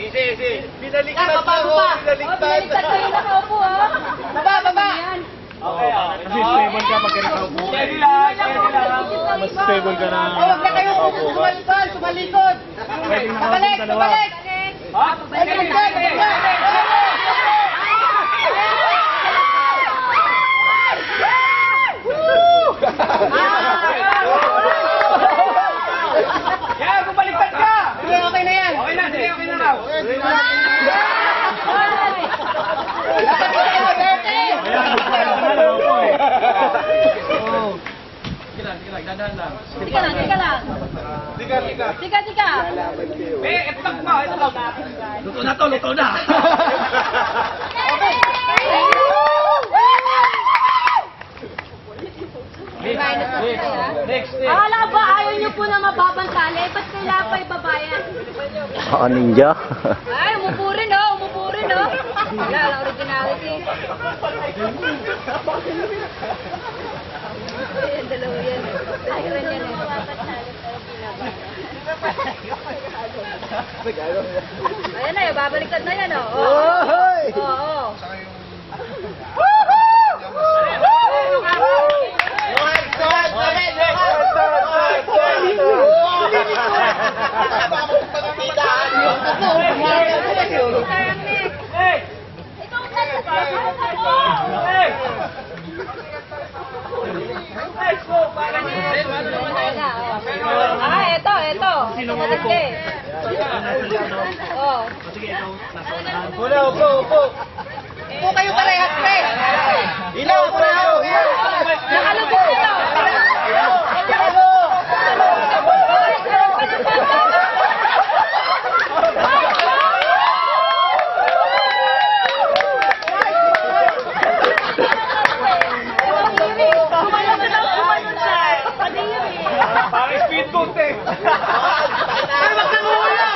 Easy. Binaliktad Yan, baba, ako. baba. Binaliktad. Binaliktad ko yung nakaupo, ha? Baba. Okay. Kasi stable ka pag nakaupo. Steady lang. Mas stable ka na. Huwag na kayo sumalikod. Pwede Pabalik. Ha? Yan, bumaliktad ka! Okay na yan. Okay na raw. Dadaan lang. Tika lang. Tika. Itlog pa. Luto na. Next. Akala ba ayaw niyo po na mababantali? Ba't kailangan pa ibabayan? Ninja. Ay, umupo rin, oh. Wala, originality. Ayan, dalawa yan. Ilan yan eh. Ayan na, babaliktad na yan, oh. Oo. Ito. Malaki. Oh. Upo. Upo kayo parehas, pre. Ilaw, pareho. Nakalubog ito. Parang speedboat eh. Ay, wag kang ulo!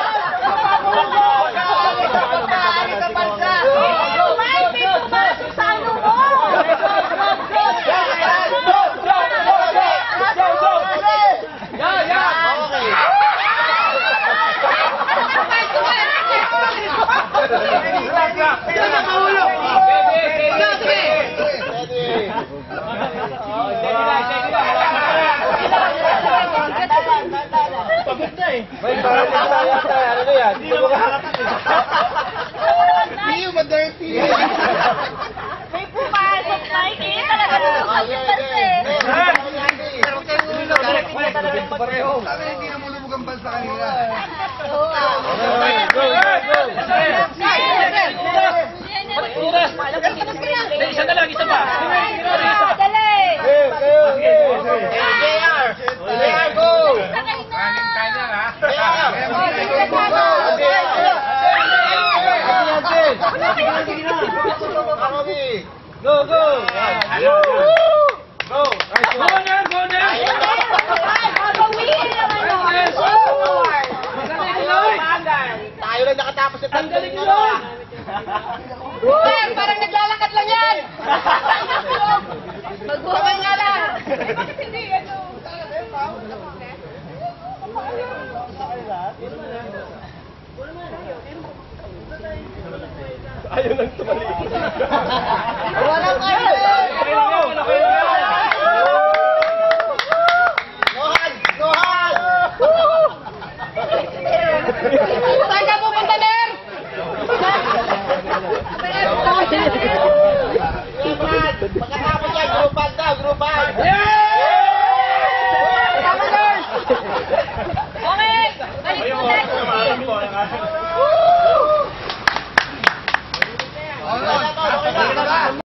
May parang ano yan? Hindi mo makakatak eh. Hindi yung ma-dirty. May pumasok na eh. Talaga lumulubog eh. Pareho. Hindi na mulubog ang bansa kanina. Isa pa. Dali. JR, go! Go! Go na! Tayo lang nakatapos sa tanggalin mo. Parang naglalakad lang yan. Magbukay nga lang. Ayaw lang tumali. Wala kayo.